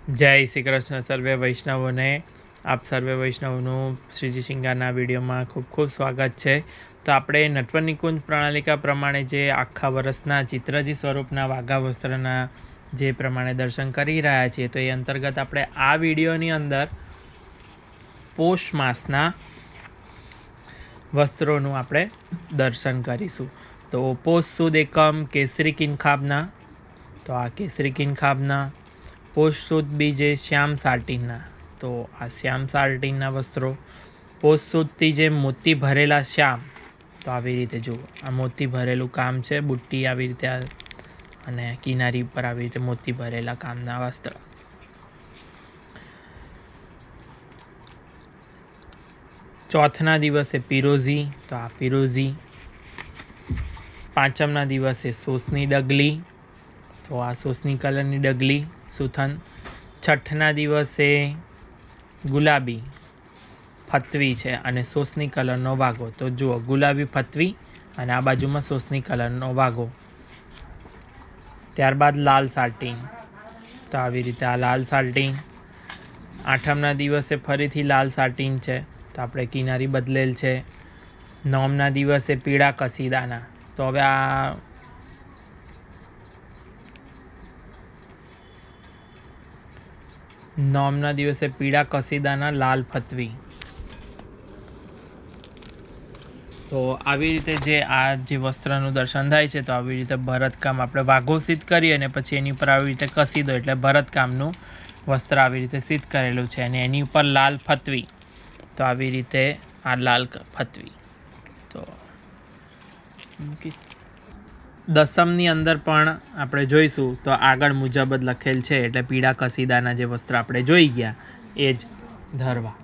જય શ્રી કૃષ્ણ સર્વે વૈષ્ણવોને. આપ સર્વે વૈષ્ણવનું શ્રીજી શિંગારના વિડીયોમાં ખૂબ ખૂબ સ્વાગત છે. તો આપણે નટવર નિકુંજ પ્રણાલિકા પ્રમાણે જે આખા વર્ષના ચિત્રજી સ્વરૂપના વાઘા વસ્ત્રના જે પ્રમાણે દર્શન કરી રહ્યા છીએ, તો એ અંતર્ગત આપણે આ વિડીયોની અંદર પોષ માસના વસ્ત્રોનું આપણે દર્શન કરીશું. તો પોષ સુદ એકમ કેસરી કિનખાબના, તો આ કેસરી કિનખાબના. પોષ સુદ બીજે શ્યામ સાલ્ટીનના, તો આ શ્યામ સાલ્ટીનના વસ્ત્રો. પોષ સુદથી જે મોતી ભરેલા શ્યામ, તો આવી રીતે જુઓ, આ મોતી ભરેલું કામ છે, બુટ્ટી આવી રીતે, અને કિનારી પર આવી રીતે મોતી ભરેલા કામના વસ્ત્ર. ચોથના દિવસે પિરોઝી, તો આ પિરોઝી. પાંચમના દિવસે સોસની ડગલી, તો આ સોસની કલરની ડગલી સુથન. છઠ્ઠના દિવસે ગુલાબી ફતવી છે અને સોસની કલરનો વાઘો. તો જુઓ, ગુલાબી ફતવી અને આ બાજુમાં સોસની કલરનો વાઘો. ત્યારબાદ લાલ સાલ્ટીન, તો આવી રીતે આ લાલ સાલ્ટીન. આઠમના દિવસે ફરીથી લાલ સાલ્ટીન છે, તો આપણે કિનારી બદલેલ છે. નવમના દિવસે પીળા કસીદાના, તો હવે આ નોમના દિવસે પીળા કસીદાના લાલ ફતવી. તો આવી રીતે જે આ જે વસ્ત્રનું દર્શન થાય છે, તો આવી રીતે ભરતકામ આપણે વાઘો સિદ્ધ કરીએ અને પછી એની ઉપર આવી રીતે કસીદો, એટલે ભરતકામનું વસ્ત્ર આવી રીતે સિદ્ધ કરેલું છે અને એની ઉપર લાલ ફતવી. તો આવી રીતે આ લાલ ફતવી. તો દસમની અંદર પણ આપણે જોઈશું તો આગળ મુજબ જ લખેલ છે, એટલે પીળા કસીદાના જે વસ્ત્ર આપણે જોઈ ગયા એ જ ધરવા.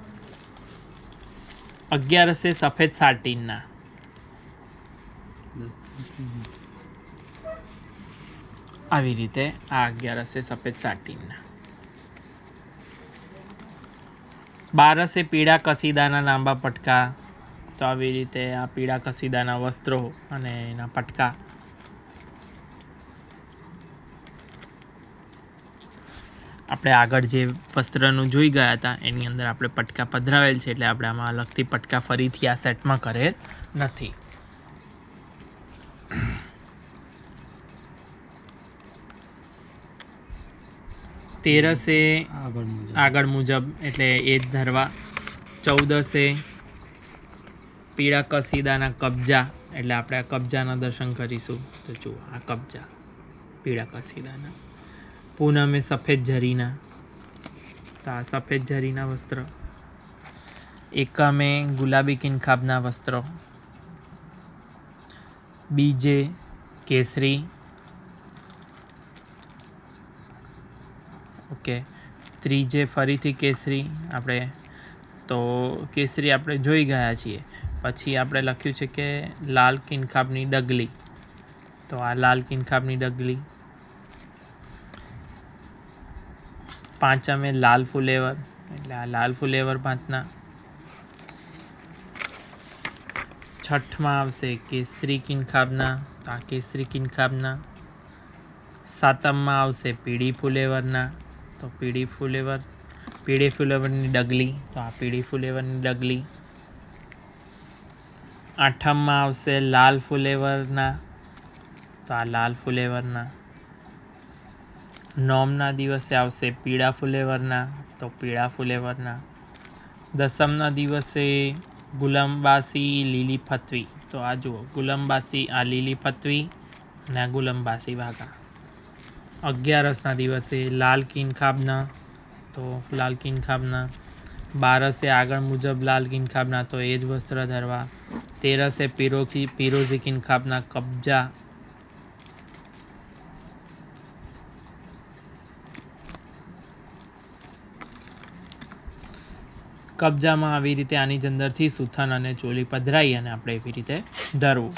11 સફેદ સાટીનના, આવી રીતે આ 11 સફેદ સાટીનના. 12 પીળા કસીદાના લાંબા પટકા, તો આવી રીતે આ પીળા કસીદાના વસ્ત્રો અને એના પટકા. આપણે આગળ જે વસ્ત્રનું જોઈ ગયા હતા એની અંદર આપણે પટકા પધરાવેલ છે, એટલે આપણે આમાં અલગથી પટકા ફરીથી આ સેટમાં કરેલ નથી. તેરસે આગળ મુજબ, એટલે એ જ ધરવા. 14 પીળા કસીદાના કબજા, એટલે આપણે આ કબજાના દર્શન કરીશું. તો જુઓ, આ કબજા પીળા કસીદાના. પૂનમે સફેદ ઝરીના, તો આ સફેદ ઝરીના વસ્ત્ર. એકમે ગુલાબી કિનખાબના વસ્ત્રો. બીજે કેસરી. ઓકે. ત્રીજે ફરીથી કેસરી. આપણે તો કેસરી આપણે જોઈ ગયા છીએ. પછી આપણે લખ્યું છે કે લાલ કિનખાબની ડગલી, તો આ લાલ કિનખાબની ડગલી. પાંચમે લાલ ફુલેવર, એટલે આ લાલ ફુલેવર પાંચના. છઠ્ઠમાં આવશે કેસરી કિનખાબના, તો આ કેસરી કિનખાબના. સાતમમાં આવશે પીળી ફુલેવરના, તો પીળી ફુલેવરની ડગલી, તો આ પીળી ફુલેવરની ડગલી. આઠમમાં આવશે લાલ ફુલેવરના, તો આ લાલ ફુલેવરના. નોમના દિવસે આવશે પીળા ફુલેવરના, તો પીળા ફુલેવરના. દસમના દિવસે ગુલમબાસી લીલી ફતવી, તો આ જુઓ, ગુલમબાસી આ લીલી ફતવી અને આ ગુલમબાસી વાઘા. 11ના દિવસે લાલ કિનખાબના, તો લાલ કિનખાબના. 12 આગળ મુજબ લાલ કિનખાબના, તો એ જ વસ્ત્ર ધરવા. 13 પિરોઝી કિનખાબના કબજા. કબજામાં આવી રીતે આની અંદરથી સુથન અને ચોલી પધરાઈ અને આપણે એવી રીતે ધરવું.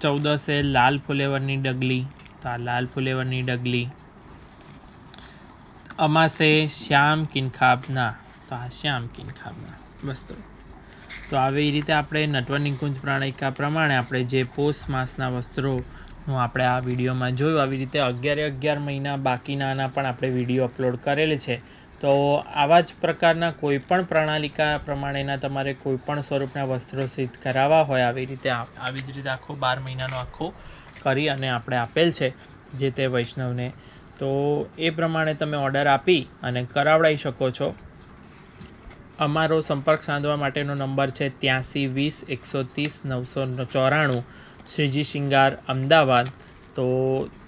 14 લાલ ફુલેવરની ડગલી, તો આ લાલ ફુલેવરની ડગલી. અમાસે શ્યામ કિનખાબના, તો આ શ્યામ કિનખાબના વસ્ત્રો. તો આવી રીતે આપણે નટવર નિકુંજ પ્રણાલિકા પ્રમાણે આપણે જે પોષ માસના વસ્ત્રો આપણે આ વિડીયોમાં જોયું. આવી રીતે 11 મહિના બાકીનાના પણ આપણે વિડીયો અપલોડ કરેલ છે. તો આવા જ પ્રકારના કોઈપણ પ્રણાલિકા પ્રમાણેના તમારે કોઈપણ સ્વરૂપના વસ્ત્રો સિદ્ધ કરાવવા હોય આવી જ રીતે આખો 12 મહિનાનો આખો કરી અને આપણે આપેલ છે જે તે વૈષ્ણવને. તો એ પ્રમાણે તમે ઓર્ડર આપી અને કરાવડાવી શકો છો. અમારો સંપર્ક સાધવા માટેનો નંબર છે 8320 130 994, શ્રીજી શિંગાર, અમદાવાદ. તો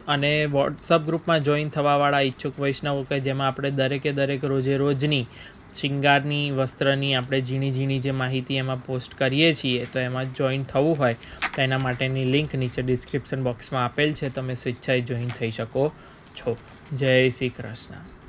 અને વોટ્સઅપ ગ્રુપમાં જોઈન થવાવાળા ઈચ્છુક વૈષ્ણવો કે જેમાં આપણે દરેક રોજની શિંગારની વસ્ત્રની આપણે ઝીણી જે માહિતી એમાં પોસ્ટ કરીએ છીએ, તો એમાં જોઈન થવું હોય તો એના માટેની લિંક નીચે ડિસ્ક્રિપ્શન બોક્સમાં આપેલ છે. તમે સ્વેચ્છાએ જોઈન થઈ શકો છો. જય શ્રી કૃષ્ણ.